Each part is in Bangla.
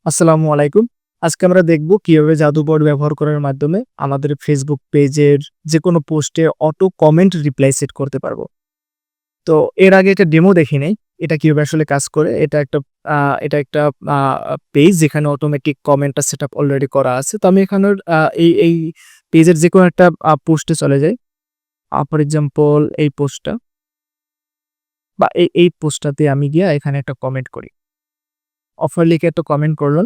আসসালামু আলাইকুম। আজকে আমরা দেখব কিভাবে জাদুবট ব্যবহার করার মাধ্যমে আমাদের Facebook পেজের যেকোনো পোস্টে অটো কমেন্ট রিপ্লাই সেট করতে পারবো। তো এর আগে একটা ডেমো দেখি নাই। এটা কিভাবে আসলে কাজ করে। আ এটা একটা আ পেজ যেখানে অটোমেটিক কমেন্টটা সেটআপ অলরেডি করা আছে। তো আমি এখানের এই পেজের যেকোনো একটা পোস্টে চলে যাই। ফর এক্সাম্পল এই পোস্টটা বা এই পোস্টটাতে আমি গিয়ে এখানে একটা কমেন্ট করি। অফার লিখে একটা কমেন্ট করলাম।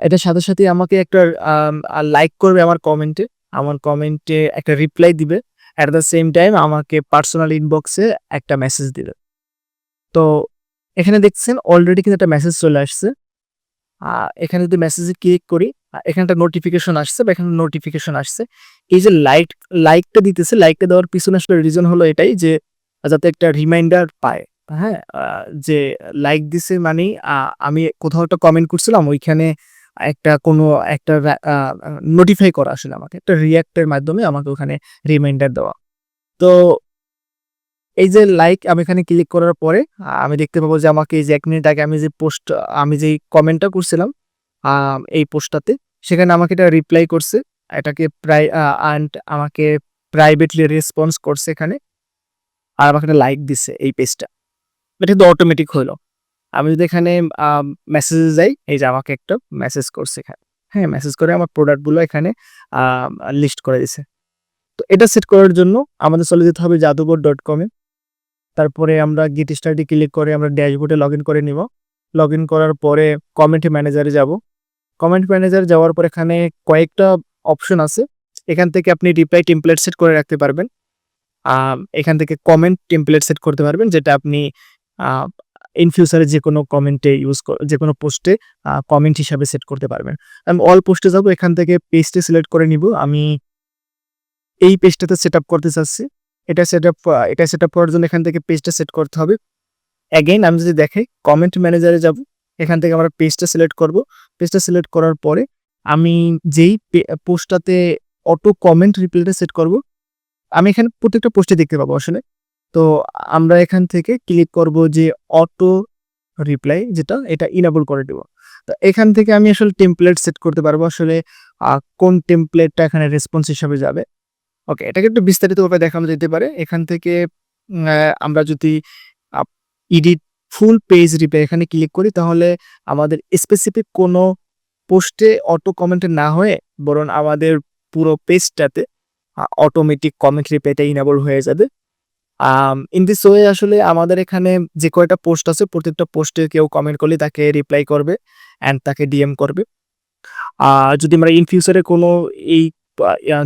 এটার সাথে, সাথেই আমাকে একটা লাইক করবে আমার কমেন্টে। আমার কমেন্টে একটা রিপ্লাই দিবে। এট দ্য সেম টাইম আমাকে পার্সোনাল ইনবক্সে একটা মেসেজ দিবে। তো এখানে দেখছেন অলরেডি কিন্তু একটা মেসেজ চলে আসছে। আ এখানে যদি মেসেজে ক্লিক করি, এখানে একটা নোটিফিকেশন আসছে বা এখানে নোটিফিকেশন আসছে। এই যে লাইকটা দিতেছে, লাইকটা দেওয়ার পিছনে আসলে রিজন হলো এটাই যে যাতে একটা রিমাইন্ডার পায়। হ্যাঁ? যে লাইক দিছে মানেই আমি কোথাও একটা কমেন্ট করছিলাম ওইখানে একটা কোনো একটা নোটিফাই করা আসলে আমাকে। একটা রিঅ্যাক্ট এর মাধ্যমে আমাকে ওখানে রিমাইন্ডার দেওয়া। তো এই যে লাইক আমি এখানে ক্লিক করার পরে আমি দেখতে পাবো যে আমাকে এই যে ১ মিনিট আগে আমি যেই কমেন্টটা করছিলাম এই পোস্টটাতে, সেখানে আমাকে এটা রিপ্লাই করছে। এটাকে প্রায় অ্যান্ড আমাকে প্রাইভেটলি রেসপন্স করছে এখানে। আর আমাকে একটা লাইক দিছে এই পেজটা। এটা কিন্তু অটোমেটিক হইলো। আমি যদি এখানে আ মেসেজে যাই, এই যে আমাকে একটা মেসেজ করছে এখানে। হ্যাঁ? মেসেজ করে আমার প্রোডাক্ট গুলো এখানে আ লিস্ট করে দিছে। তো এটা সেট করার জন্য আমাদের চলে যেতে হবে jadubot.com এ। তারপরে আমরা গেট স্টার্ট এ ক্লিক করে আমরা ড্যাশবোর্ডে লগইন করে নিব। লগইন করার পরে কমেন্ট ম্যানেজারে যাব। কমেন্ট ম্যানেজার যাওয়ার পর এখানে কয়েকটা অপশন আছে। এখান থেকে আপনি রিপ্লাই টেমপ্লেট সেট করে রাখতে পারবেন। এখান থেকে কমেন্ট টেমপ্লেট সেট করতে পারবেন যেটা আপনি আ ইন ফিউচারে যেকোনো কমেন্টে যেকোনো পোস্টে কমেন্ট হিসাবে সেট করতে পারবেন। আমি অল পোস্টে যাব, এখান থেকে পেজটি সিলেক্ট করে নিব। আমি এই পেজটাতে সেটআপ করতে চাচ্ছি। এটা সেটআপ করার জন্য এখান থেকে পেজটা সেট করতে হবে। এগেইন আমি যদি দেখাই কমেন্ট ম্যানেজারে যাব। এখান থেকে আমরা পেজটা সিলেক্ট করব। পেজটা সিলেক্ট করার পরে আমি যেই পোস্টটাতে অটো কমেন্ট রিপ্লাইটা সেট করব, আমি এখানে প্রত্যেকটা পোস্টে দেখতে পাবো আসলে। তো আমরা এখান থেকে ক্লিক করব যে অটো রিপ্লাই যেটা এটা ইনেবল করে দিব। তো এখান থেকে আমি আসলে টেমপ্লেট সেট করতে পারবো আসলে আ কোন টেমপ্লেটটা এখানে রেসপন্স হিসাবে যাবে। ওকে, এটাকে একটু বিস্তারিতভাবে দেখানো যেতে পারে। এখান থেকে আমরা যদি up edit full page reply এখানে ক্লিক করি তাহলে আমাদের স্পেসিফিক কোনো পোস্টে অটো কমেন্টে না হয়ে বরং আমাদের পুরো পেজটাতে অটোমেটিক কমেন্ট রিপ্লাইটা ইনেবল হয়ে যাবে। ইন দিস ওয়ে আসলে আমাদের এখানে যে কয়টা পোস্ট আছে প্রত্যেকটা পোস্টে কেউ কমেন্ট করলে তাকে রিপ্লাই করবে অ্যান্ড তাকে ডিএম করবে। যদি আমরা ইন ফিউচারে কোনো এই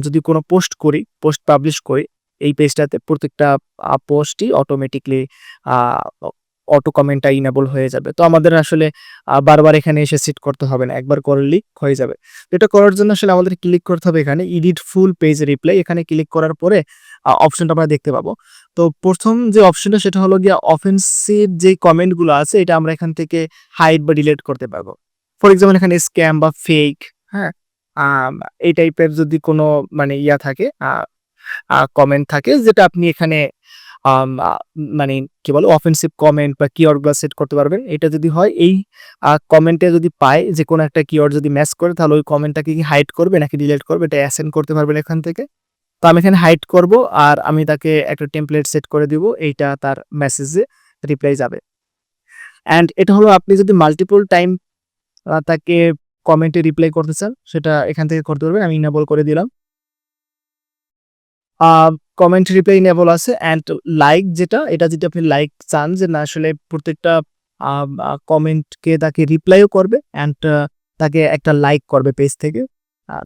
যদি কোনো পোস্ট পাবলিশ করি এই পেজটাতে প্রত্যেকটা পোস্টই অটোমেটিকলি আ অ অটো কমেন্টটা ইনেবল হয়ে যাবে। তো আমাদের আসলে বারবার এখানে এসে সেট করতে হবে না। একবার করলেই হয়ে যাবে। তো এটা করার জন্য আসলে আমাদের ক্লিক করতে হবে এখানে এডিট ফুল পেজ রিপ্লাই, এখানে ক্লিক করার পরে অপশনটা আমরা দেখতে পাবো। তো ১ম যে অপশনটা সেটা হলো গিয়ে অফেন্সিভ যেই কমেন্ট গুলো আছে এটা আমরা এখান থেকে হাইড বা ডিলিট করতে পারবো। ফর এক্সাম্পল এখানে স্ক্যাম বা ফেক, হ্যাঁ? আম এই টাইপের যদি কোনো মানে থাকে আ আ কমেন্ট থাকে যেটা আপনি এখানে আম আ মানে কি বলে অফেন্সিভ কমেন্ট বা কিওয়ার্ড গুলা সেট করতে পারবেন। এটা যদি হয় এই কমেন্টে যদি পায় যে কোনো একটা কিওয়ার্ড যদি ম্যাচ করে তাহলে ওই কমেন্টটাকে কি হাইড করবে নাকি ডিলিট করবে এটা অ্যাসাইন করতে পারবেন এখান থেকে। তো আমি এখানে হাইড করব আর আমি তাকে একটা টেমপ্লেট সেট করে দিব। এইটা তার মেসেজে রিপ্লাই যাবে। অ্যান্ড এটা হলো আপনি যদি মাল্টিপল টাইম তাকে কমেন্টে রিপ্লাই করতে চান, সেটা এখান থেকে করতে পারবেন। আমি ইনেবল করে দিলাম। আ কমেন্ট রিপ্লাই ইনেবল আছে অ্যান্ড লাইক যেটা, এটা যদি আপনি লাইক চান যে না আসলে প্রত্যেকটা আ আ কমেন্টকে তাকে রিপ্লাইও করবে অ্যান্ড তাকে একটা লাইক করবে পেজ থেকে।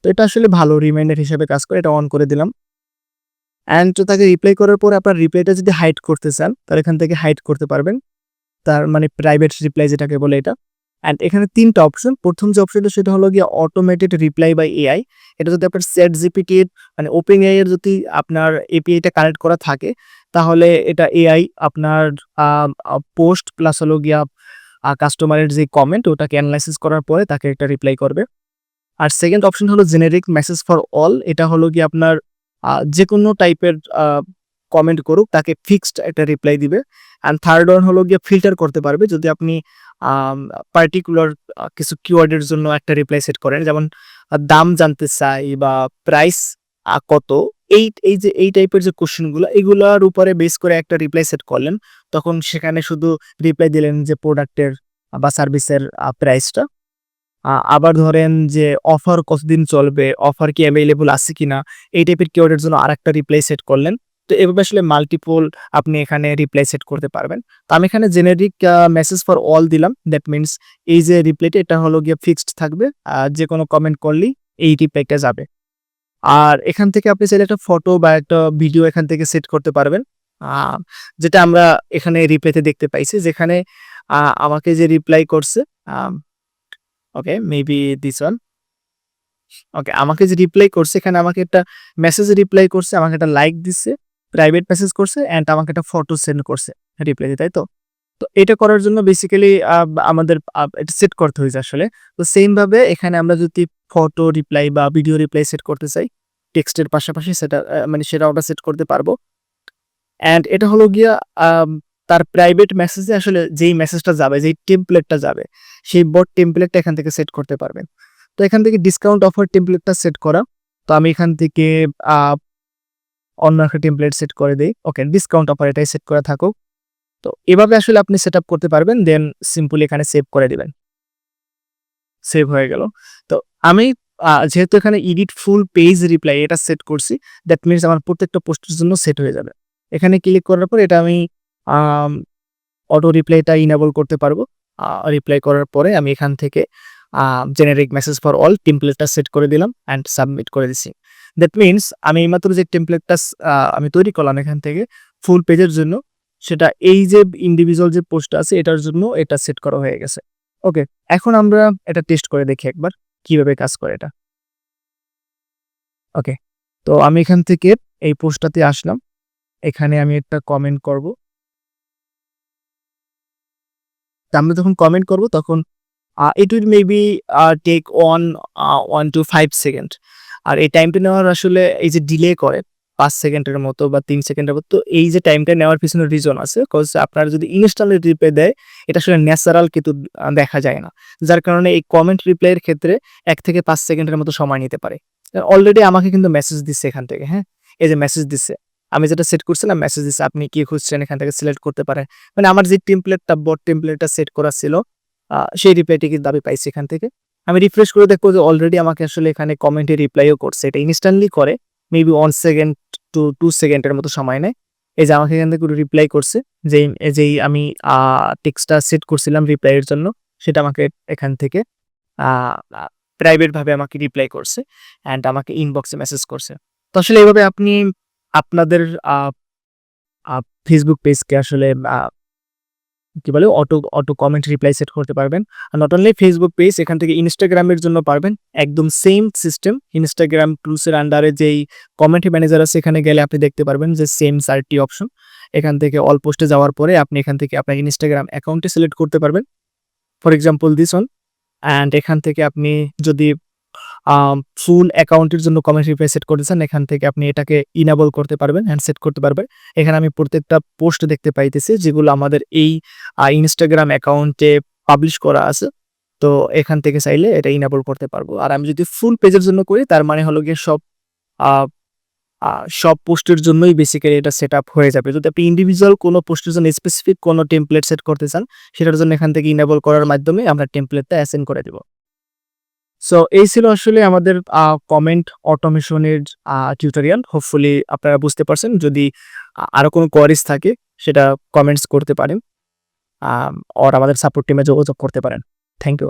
তো এটা আসলে ভালো রিমাইন্ডার হিসেবে কাজ করে। এটা অন করে দিলাম। অ্যান্ড তাকে রিপ্লাই করার পরে আপনার রিপ্লাইটা যদি হাইড করতে চান, তাহলে এখান থেকে হাইড করতে পারবেন। তার মানে প্রাইভেট রিপ্লাই যেটাকে বলে এটা। অ্যান্ড এখানে ৩ টা অপশন। ১ম যে অপশনটা সেটা হলো গিয়ে অটোমেটেড রিপ্লাই বাই এআই। এটা যদি আপনার ChatGPT এর মানে OpenAI এর যদি আপনার API টা কানেক্ট করা থাকে, তাহলে এটা এআই আপনার আ আ পোস্ট প্লাস হলো গিয়া কাস্টমারের যে কমেন্ট ওটাকে এনালাইসিস করার পরে তাকে একটা রিপ্লাই করবে। আর 2nd অপশন হলো জেনেরিক মেসেজ ফর অল। এটা হলো গিয়ে আপনার যেকোনো টাইপের কমেন্ট করুক তাকে ফিক্সড একটা রিপ্লাই দিবে। অ্যান্ড থার্ড ওয়ান হলো গিয়ে ফিল্টার করতে পারবে যদি আপনি পার্টিকুলার কিছু কিওয়ার্ডের জন্য একটা রিপ্লাই সেট করেন, যেমন দাম জানতে চাই বা প্রাইস কত, এই যে এই টাইপের যে কোশ্চেনগুলো এগুলোর উপরে বেস করে একটা রিপ্লাই সেট করলেন, তখন সেখানে শুধু রিপ্লাই দিলেন যে প্রোডাক্টের বা সার্ভিসের প্রাইসটা। আবার ধরেন যে অফার কতদিন চলবে, অফার কি অ্যাভেইলেবল আছে কিনা, এই টাইপের কিওয়ার্ডের জন্য আরেকটা রিপ্লাই সেট করলেন। তো এভাবে আসলে মাল্টিপল আপনি এখানে রিপ্লাই সেট করতে পারবেন। তো আমি এখানে জেনেরিক মেসেজ ফর অল দিলাম। দ্যাট মিনস এই যে রিপ্লাইটা এটা হলো গিয়ে ফিক্সড থাকবে, যে কোনো কমেন্ট করলেই এই রিপ্লাইটা যাবে। আর এখান থেকে আপনি চাইলে একটা ফটো বা একটা ভিডিও এখান থেকে সেট করতে পারবেন, যেটা আমরা এখানে রিপ্লাইতে দেখতে পাইছি, যেখানে আমাকে যে রিপ্লাই করছে, ওকে মেবি দিস ওয়ান, ওকে আমাকে যে রিপ্লাই করছে এখানে আমাকে একটা মেসেজ রিপ্লাই করছে, আমাকে একটা লাইক দিচ্ছে, প্রাইভেট মেসেজ করছে অ্যান্ড আমাকে একটা ফটো সেন্ড করছে রিপ্লাইতে, তাই তো? তো এটা করার জন্য বেসিক্যালি আমাদের এটা সেট করতে হয়েছে আসলে। তো সেম ভাবে এখানে আমরা যদি ফটো রিপ্লাই বা ভিডিও রিপ্লাই সেট করতে চাই টেক্সটের পাশাপাশি, সেটা মানে সেটা আমরা সেট করতে পারবো। অ্যান্ড এটা হলো গিয়া তার প্রাইভেট মেসেজে আসলে যেই মেসেজটা যাবে, যেই টেমপ্লেটটা যাবে, সেই বট টেমপ্লেটটা এখান থেকে সেট করতে পারবেন। তো এখান থেকে ডিসকাউন্ট অফার টেমপ্লেটটা সেট করা। তো আমি এখান থেকে অন্য একটা টেমপ্লেট সেট করে দেই। ওকে ডিসকাউন্ট অফার এটাই সেট করা থাকুক। তো এভাবে আসলে আপনি সেট আপ করতে পারবেন, দেন সিম্পলি এখানে সেভ করে দিবেন। সেভ হয়ে গেল। তো আমি যেহেতু এখানে এডিট ফুল পেজ রিপ্লাই এটা সেট করছি, দ্যাট মিনস আমার প্রত্যেকটা পোস্টের জন্য সেট হয়ে যাবে। এখানে ক্লিক করার পর এটা আমি অটো রিপ্লাইটা ইনেবল করতে পারবো। রিপ্লাই করার পরে আমি এখান থেকে জেনারিক মেসেজ ফর অল টেমপ্লেটটা সেট করে দিলাম অ্যান্ড সাবমিট করে দিছি। দ্যাট মিনস আমি এইমাত্র যে টেমপ্লেটটা আমি তৈরি করলাম এখান থেকে ফুল পেজের জন্য, সেটা এই যে ইন্ডিভিজুয়াল যে পোস্টটা আছে এটার জন্য এটা সেট করা হয়ে গেছে। ওকে, এখন আমরা এটা টেস্ট করে দেখি একবার কিভাবে কাজ করে এটা। ওকে, তো আমি এখান থেকে এই পোস্টটাতে আসলাম, এখানে আমি একটা কমেন্ট করব। তা আমরা যখন কমেন্ট করব তখন it will maybe take 1 to 5 second. আর এই টাইমটা নেওয়ার আসলে এই যে ডিলে করে 5 সেকেন্ডের মতো বা 3 সেকেন্ডের মতো, এই যে টাইমটা নেওয়ার পিছনে রিজন আছে, কজ আপনার যদি ইনস্ট্যান্টলি রিপ্লাই দেয় এটা আসলে ন্যাচারাল কিন্তু দেখা যায় না, যার কারণে এই কমেন্ট রিপ্লাইয়ের ক্ষেত্রে 1 থেকে 5 সেকেন্ডের মতো সময় নিতে পারে। অলরেডি আমাকে কিন্তু মেসেজ দিচ্ছে এখান থেকে, হ্যাঁ এই যে মেসেজ দিচ্ছে, আমি যেটা সেট করছিলাম মেসেজ দিচ্ছে, আপনি কি খুঁজছেন এখান থেকে সিলেক্ট করতে পারেন। মানে আমার যে টেমপ্লেটটা বট টেমপ্লেটটা সেট করা ছিল সেই রিপ্লাইটি কিন্তু আমি পাইছি এখান থেকে। আমি রিফ্রেশ করে দেখবো যে অলরেডি আমাকে আসলে এখানে কমেন্টে রিপ্লাইও করছে, এটা ইনস্ট্যান্টলি করে, মেবি 1 সেকেন্ড টু 2 সেকেন্ডের মতো সময় নেয়। এই যে আমাকে এখান থেকে রিপ্লাই করছে, যেই আমি টেক্সটটা সেট করছিলাম রিপ্লাইয়ের জন্য, সেটা আমাকে এখান থেকে প্রাইভেট ভাবে আমাকে রিপ্লাই করছে অ্যান্ড আমাকে ইনবক্সে মেসেজ করছে। তো আসলে এইভাবে আপনি আপনাদের ফেসবুক পেজকে আসলে কি বলে অটো কমেন্ট রিপ্লাই সেট করতে পারবেন। Are not only Facebook page, এখান থেকে ইনস্টাগ্রামের জন্য পারবেন একদম সেম সিস্টেম। ইনস্টাগ্রাম টুলসের আন্ডারে যেই কমেন্ট ম্যানেজার আছে এখানে গেলে আপনি দেখতে পারবেন যে সেম 4টি অপশন। এখান থেকে অল পোস্টে যাওয়ার পরে আপনি এখান থেকে আপনার ইনস্টাগ্রাম অ্যাকাউন্টে সিলেক্ট করতে পারবেন, for example this one. And এখান থেকে আপনি যদি ফুল অ্যাকাউন্টের জন্য কমেন্ট রিপ্লাই সেট করতে চান, এখান থেকে আপনি এটাকে ইনেবল করতে পারবেন অ্যান্ড সেট করতে পারবেন। এখানে আমি প্রত্যেকটা পোস্ট দেখতে পাইতেছি যেগুলো আমাদের এই ইনস্টাগ্রাম অ্যাকাউন্টে পাবলিশ করা আছে। তো এখান থেকে চাইলে এটা ইনেবল করতে পারবো। আর আমি যদি ফুল পেজের জন্য করি তার মানে হলো গিয়ে সব পোস্টের জন্যই বেসিক্যালি এটা সেট আপ হয়ে যাবে। যদি আপনি ইন্ডিভিজুয়াল কোনো পোস্টের জন্য স্পেসিফিক কোনো টেমপ্লেট সেট করতে চান, সেটার জন্য এখান থেকে ইনেবল করার মাধ্যমে আমরা টেমপ্লেটটা অ্যাসাইন করে দেব। সো এই ছিল আসলে আমাদের কমেন্ট অটোমেশনের টিউটোরিয়াল। হোপফুলি আপনারা বুঝতে পারছেন। যদি আরো কোনো কোয়ারিজ থাকে সেটা কমেন্টস করতে পারেন, অর আমাদের সাপোর্ট টিমে যোগাযোগ করতে পারেন। Thank you.